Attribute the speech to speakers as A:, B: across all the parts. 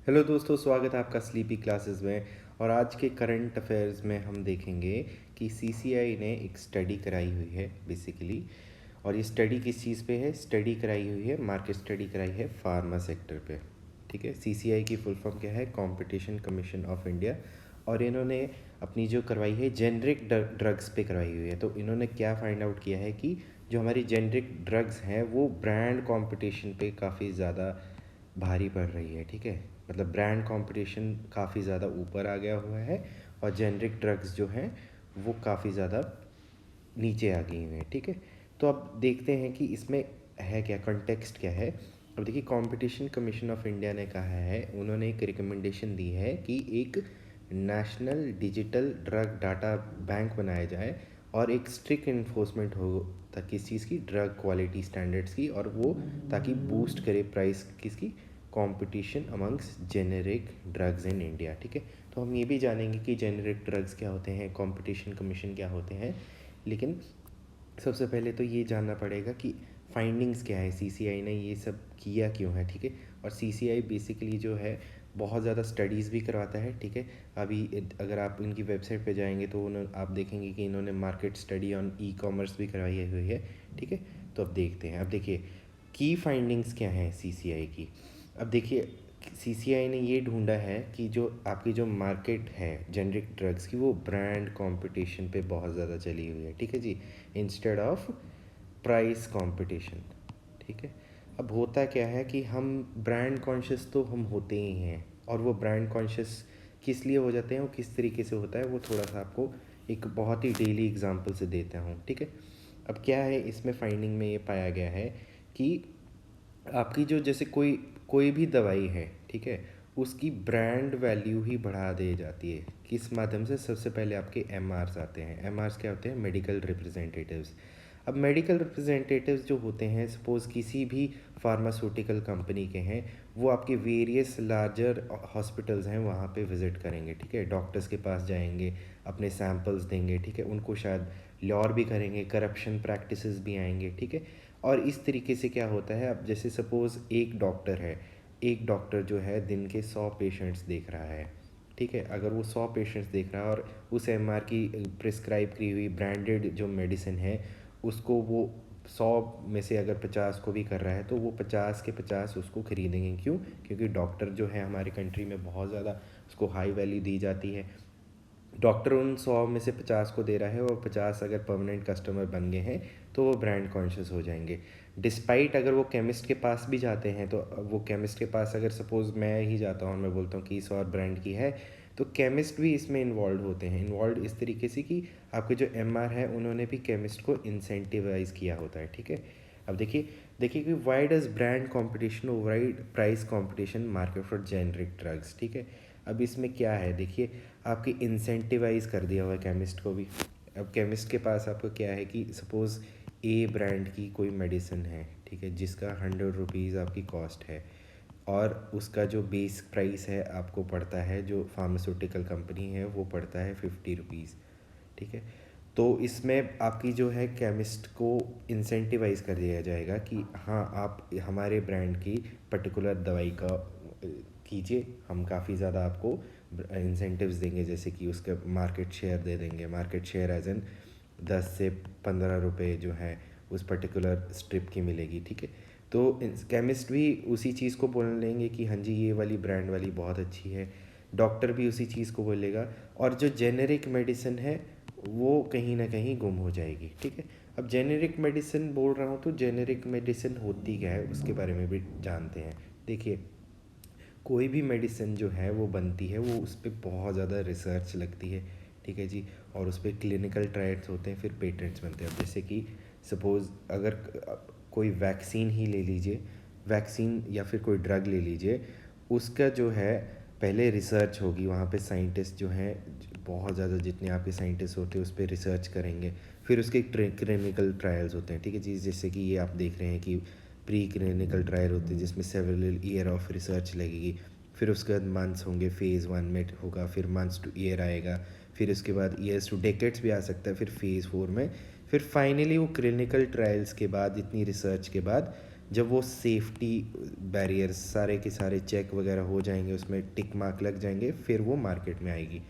A: Hello दोस्तों, स्वागत है आपका स्लीपी क्लासेस में। और आज के करंट अफेयर्स में हम देखेंगे कि सीसीआई ने एक स्टडी कराई हुई है बेसिकली। और ये स्टडी किस चीज़ पे है? स्टडी कराई हुई है, मार्केट स्टडी कराई है फार्मा सेक्टर पे। ठीक है, सीसीआई की फुल फॉर्म क्या है? Competition commission of India. और इन्होंने अपनी जो करवाई है जेनरिक ड्रग्स पे करवाई हुई है। तो इन्होंने क्या फाइंड आउट किया है कि जो हमारी जेनरिक ड्रग्स हैं वो ब्रांड कंपटीशन पे काफ़ी ज़्यादा भारी पड़ रही है। ठीक है, मतलब ब्रांड कंपटीशन काफ़ी ज़्यादा ऊपर आ गया हुआ है और जेनरिक ड्रग्स जो हैं वो काफ़ी ज़्यादा नीचे आ गई हुई हैं। ठीक है, तो अब देखते हैं कि इसमें है क्या, कंटेक्स्ट क्या है। अब देखिए, कंपटीशन कमीशन ऑफ इंडिया ने कहा है, उन्होंने एक रिकमेंडेशन दी है कि एक national digital drug data bank बनाया जाए और एक स्ट्रिक्ट इन्फोर्समेंट हो ताकि इस चीज़ की ड्रग क्वालिटी स्टैंडर्ड्स की, और वो ताकि बूस्ट करे प्राइस किसकी, competition amongst generic drugs in India. ठीक है, तो हम ये भी जानेंगे कि जेनेरिक ड्रग्स क्या होते हैं, कंपटीशन कमीशन क्या होते हैं। लेकिन सबसे पहले तो ये जानना पड़ेगा कि फाइंडिंग्स क्या है, सीसीआई ने ये सब किया क्यों है। ठीक है, और सीसीआई बेसिकली जो है बहुत ज़्यादा स्टडीज़ भी करवाता है। ठीक है, अभी अगर आप इनकी वेबसाइट पे जाएंगे तो आप देखेंगे कि इन्होंने market study on e commerce भी करवाई हुई है। ठीक है, तो अब देखते हैं। अब देखिए, की फाइंडिंग्स क्या हैं सीसीआई की। अब देखिए, सीसीआई ने ये ढूंढा है कि जो आपकी जो मार्केट है जेनरिक ड्रग्स की, वो ब्रांड कंपटीशन पे बहुत ज़्यादा चली हुई है। ठीक है जी, इंस्टेड ऑफ प्राइस कंपटीशन। ठीक है, अब होता क्या है कि हम ब्रांड कॉन्शियस तो हम होते ही हैं, और वो ब्रांड कॉन्शियस किस लिए हो जाते हैं, वो किस तरीके से होता है, वो थोड़ा सा आपको एक बहुत ही डेली एग्जांपल से देता हूँ। ठीक है, अब क्या है इसमें फाइंडिंग में ये पाया गया है कि आपकी जो जैसे कोई कोई भी दवाई है, ठीक है, उसकी ब्रांड वैल्यू ही बढ़ा दी जाती है। किस माध्यम से? सबसे पहले आपके एमआरस आते हैं। एमआरस क्या होते हैं? Medical representatives. अब मेडिकल रिप्रेजेंटेटिव्स जो होते हैं, सपोज़ किसी भी फार्मास्यूटिकल कंपनी के हैं, वो आपके वेरियस लार्जर हॉस्पिटल्स हैं वहाँ पे विज़िट करेंगे। ठीक है, डॉक्टर्स के पास जाएंगे, अपने सैंपल्स देंगे। ठीक है, उनको शायद लॉर भी करेंगे, करप्शन प्रैक्टिसेस भी आएंगे। ठीक है, और इस तरीके से क्या होता है, अब जैसे सपोज़ एक डॉक्टर है, एक डॉक्टर जो है दिन के 100 पेशेंट्स देख रहा है। ठीक है, अगर वो 100 पेशेंट्स देख रहा है और उस एमआर की प्रिस्क्राइब की हुई ब्रांडेड जो मेडिसिन है उसको वो 100 में से अगर 50 को भी कर रहा है, तो वो 50 के 50 उसको खरीदेंगे। क्यों? क्योंकि डॉक्टर जो है हमारे कंट्री में बहुत ज़्यादा उसको हाई वैल्यू दी जाती है। डॉक्टर उन 100 में से 50 को दे रहा है, और 50 अगर परमानेंट कस्टमर बन गए हैं तो वो ब्रांड कॉन्शियस हो जाएंगे। डिस्पाइट अगर वो केमिस्ट के पास भी जाते हैं, तो वो केमिस्ट के पास अगर सपोज़ मैं ही जाता हूँ और मैं बोलता हूँ कि इस और ब्रांड की है, तो केमिस्ट भी इसमें इन्वॉल्व होते हैं। इन्वॉल्व इस तरीके से कि आपके जो एमआर है उन्होंने भी केमिस्ट को इंसेंटिवाइज किया होता है। ठीक है, अब देखिए देखिए कि why does brand competition override price competition market for generic drugs. ठीक है, अब इसमें क्या है, देखिए आपकी इंसेंटिवाइज कर दिया हुआ है केमिस्ट को भी। अब केमिस्ट के पास आपको क्या है कि सपोज़ ए ब्रांड की कोई मेडिसिन है, ठीक है, जिसका 100 रुपीज़ आपकी कॉस्ट है, और उसका जो बेस प्राइस है आपको पड़ता है, जो फार्मास्यूटिकल कंपनी है वो पड़ता है 50 रुपीज़। ठीक है, तो इसमें आपकी जो है केमिस्ट को इंसेंटिवाइज कर दिया जाएगा कि हाँ, आप हमारे ब्रांड की पर्टिकुलर दवाई का कीजिए, हम काफ़ी ज़्यादा आपको इंसेंटिव्स देंगे, जैसे कि उसके मार्केट शेयर दे देंगे। मार्केट शेयर एज एन 10 से 15 रुपए जो है उस पर्टिकुलर स्ट्रिप की मिलेगी। ठीक है, तो केमिस्ट भी उसी चीज़ को बोल लेंगे कि हाँ जी, ये वाली ब्रांड वाली बहुत अच्छी है। डॉक्टर भी उसी चीज़ को बोलेगा, और जो जेनेरिक मेडिसिन है वो कहीं ना कहीं गुम हो जाएगी। ठीक है, अब जेनेरिक मेडिसिन बोल रहा हूँ तो जेनेरिक मेडिसिन होती क्या है उसके बारे में भी जानते हैं। देखिए, कोई भी मेडिसिन जो है वो बनती है, वो उस पर बहुत ज़्यादा रिसर्च लगती है। ठीक है जी, और उस पर क्लिनिकल ट्रायल्स होते हैं, फिर पेटेंट्स बनते हैं। अब जैसे कि सपोज़ अगर कोई वैक्सीन ही ले लीजिए, वैक्सीन या फिर कोई ड्रग ले लीजिए, उसका जो है पहले रिसर्च होगी, वहाँ पे साइंटिस्ट जो हैं बहुत ज़्यादा, जितने आपके साइंटिस्ट होते हैं उस पर रिसर्च करेंगे। फिर उसके क्लिनिकल ट्रायल्स होते हैं। ठीक है जी, जैसे कि ये आप देख रहे हैं कि प्री क्लिनिकल ट्रायल होते हैं जिसमें सेवरल ईयर ऑफ रिसर्च लगेगी। फिर उसके बाद मंथ्स होंगे, फेज़ 1 में होगा, फिर मंथ्स टू ईयर आएगा, फिर उसके बाद ईयर्स टू डेकेड्स भी आ सकता है, फिर फेज़ 4 में, फिर फाइनली वो क्लिनिकल ट्रायल्स के बाद, इतनी रिसर्च के बाद जब वो सेफ्टी बैरियर्स सारे के सारे चेक वगैरह हो जाएंगे, उसमें टिक मार्क लग जाएंगे, फिर वो मार्केट में आएगी।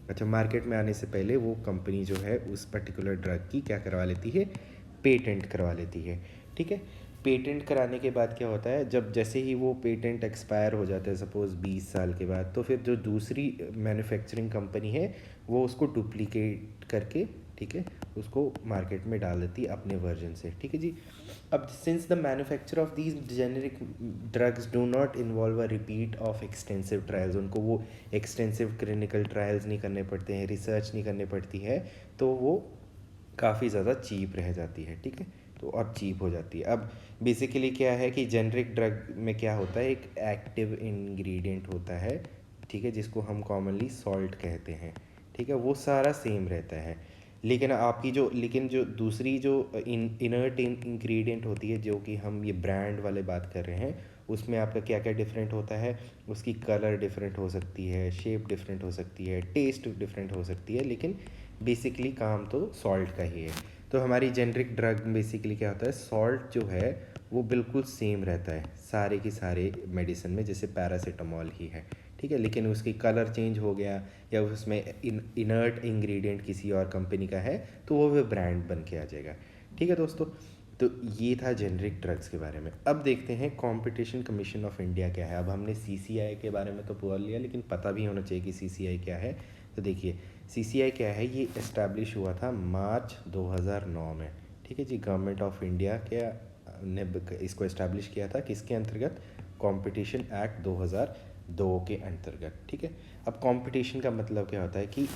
A: अच्छा, मार्केट में आने से पहले वो कंपनी जो है उस पर्टिकुलर ड्रग की क्या करवा लेती है, पेटेंट करवा लेती है। ठीक है, पेटेंट कराने के बाद क्या होता है, जब जैसे ही वो पेटेंट एक्सपायर हो जाता है सपोज़ 20 साल के बाद, तो फिर जो दूसरी मैन्युफैक्चरिंग कंपनी है वो उसको डुप्लीकेट करके, ठीक है, उसको मार्केट में डाल देती है अपने वर्जन से। ठीक है जी। अब since the manufacture of these generic drugs do not involve a repeat of extensive trials, उनको वो एक्सटेंसिव क्लिनिकल ट्रायल्स नहीं करने पड़ते हैं, रिसर्च नहीं करनी पड़ती है, तो वो काफ़ी ज़्यादा चीप रह जाती है। ठीक है, तो अब चीप हो जाती है। अब बेसिकली क्या है कि जेनरिक ड्रग में क्या होता है, एक एक्टिव इंग्रेडिएंट होता है, ठीक है, जिसको हम कॉमनली सॉल्ट कहते हैं। ठीक है, वो सारा सेम रहता है, लेकिन जो दूसरी जो इनर्ट इंग्रेडिएंट होती है, जो कि हम ये ब्रांड वाले बात कर रहे हैं, उसमें आपका क्या क्या डिफरेंट होता है, उसकी कलर डिफरेंट हो सकती है, शेप डिफरेंट हो सकती है, टेस्ट डिफरेंट हो सकती है, लेकिन बेसिकली काम तो सॉल्ट का ही है। तो हमारी जेनरिक ड्रग बेसिकली क्या होता है, सॉल्ट जो है वो बिल्कुल सेम रहता है सारे के सारे मेडिसिन में, जैसे पैरासीटामॉल ही है। ठीक है, लेकिन उसकी कलर चेंज हो गया या उसमें इनर्ट इंग्रेडिएंट किसी और कंपनी का है, तो वो ब्रांड बन के आ जाएगा। ठीक है दोस्तों, तो ये था जेनरिक ड्रग्स के बारे में। अब देखते हैं कंपटीशन कमीशन ऑफ इंडिया क्या है। अब हमने सीसीआई के बारे में तो बोल लिया, लेकिन पता भी होना चाहिए कि सीसीआई क्या है। तो देखिए, सीसीआई क्या है, ये इस्टेब्लिश हुआ था मार्च 2009 में। ठीक है जी, गवर्नमेंट ऑफ इंडिया के ने इसको इस्टेब्लिश किया था, किसके अंतर्गत, कंपटीशन एक्ट 2002 के अंतर्गत। ठीक है, अब कंपटीशन का मतलब क्या होता है कि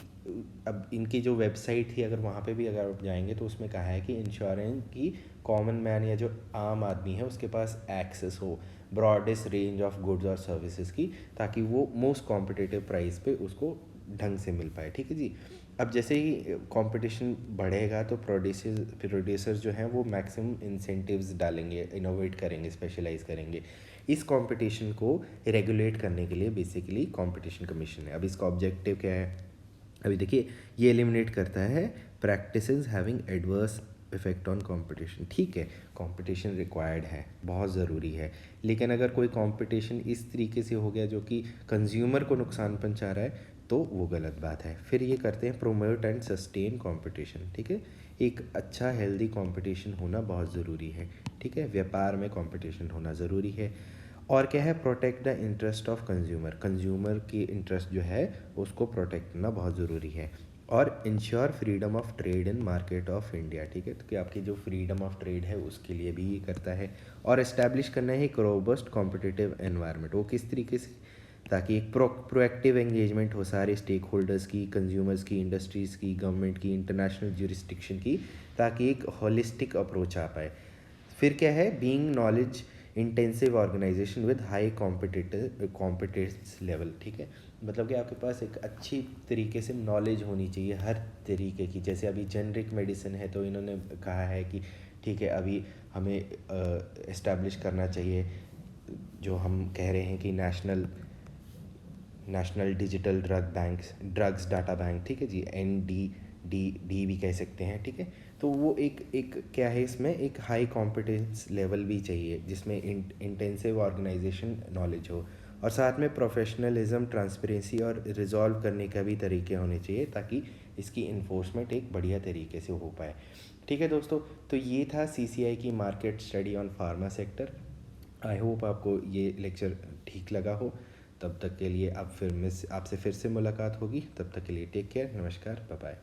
A: अब इनकी जो वेबसाइट थी, अगर वहाँ पे भी अगर आप जाएंगे तो उसमें कहा है कि इंश्योरेंस की कॉमन मैन या जो आम आदमी है उसके पास एक्सेस हो ब्रॉडेस्ट रेंज ऑफ गुड्स और सर्विसेज की, ताकि वो मोस्ट कॉम्पिटिटिव प्राइस पे उसको ढंग से मिल पाए। ठीक है जी। अब जैसे ही कंपटीशन बढ़ेगा तो प्रोड्यूसर्स जो हैं वो मैक्सिमम इंसेंटिव्स डालेंगे, इनोवेट करेंगे, स्पेशलाइज करेंगे। इस कंपटीशन को रेगुलेट करने के लिए बेसिकली कंपटीशन कमीशन है। अब इसका ऑब्जेक्टिव क्या है, अभी देखिए, ये एलिमिनेट करता है practices having adverse effect on competition. ठीक है, कंपटीशन रिक्वायर्ड है, बहुत ज़रूरी है, लेकिन अगर कोई कंपटीशन इस तरीके से हो गया जो कि कंज्यूमर को नुकसान पहुंचा रहा है, तो वो गलत बात है। फिर ये करते हैं प्रोमोट एंड सस्टेन कंपटीशन। ठीक है, एक अच्छा हेल्दी कंपटीशन होना बहुत ज़रूरी है। ठीक है, व्यापार में कंपटीशन होना ज़रूरी है। और क्या है, protect the interest of consumer की इंटरेस्ट जो है उसको प्रोटेक्ट करना बहुत ज़रूरी है। और ensure freedom of trade in market of India. ठीक है, तो कि आपकी जो फ्रीडम ऑफ ट्रेड है उसके लिए भी ये करता है। और इस्टेब्लिश करना है एक रोबस्ट कॉम्पिटिटिव एनवायरनमेंट। वो किस तरीके से, ताकि एक प्रोएक्टिव एंगेजमेंट हो सारे स्टेक होल्डर्स की, कंज्यूमर्स की, इंडस्ट्रीज़ की, गवर्नमेंट की, इंटरनेशनल ज्यूरिस्डिक्शन की, ताकि एक होलिस्टिक अप्रोच आ पाए। फिर क्या है, being knowledge intensive organisation with high competence level. ठीक है, मतलब कि आपके पास एक अच्छी तरीके से नॉलेज होनी चाहिए हर तरीके की। जैसे अभी जेनरिक मेडिसिन है तो इन्होंने कहा है कि ठीक है, अभी हमें इस्टेब्लिश करना चाहिए, जो हम कह रहे हैं कि national digital drugs data bank. ठीक है जी, NDDD भी कह सकते हैं। ठीक है, तो वो एक क्या है, इसमें एक हाई कॉम्पिटेंस लेवल भी चाहिए, जिसमें इंटेंसिव ऑर्गेनाइजेशन नॉलेज हो, और साथ में प्रोफेशनलिज्म, ट्रांसपेरेंसी और रिजॉल्व करने का भी तरीके होने चाहिए, ताकि इसकी इन्फोर्समेंट एक बढ़िया तरीके से हो पाए। ठीक है दोस्तों, तो ये था CCI की market study on pharma sector. I hope आपको ये लेक्चर ठीक लगा हो। तब तक के लिए आपसे फिर से मुलाकात होगी। तब तक के लिए टेक केयर, नमस्कार, बाय बाय।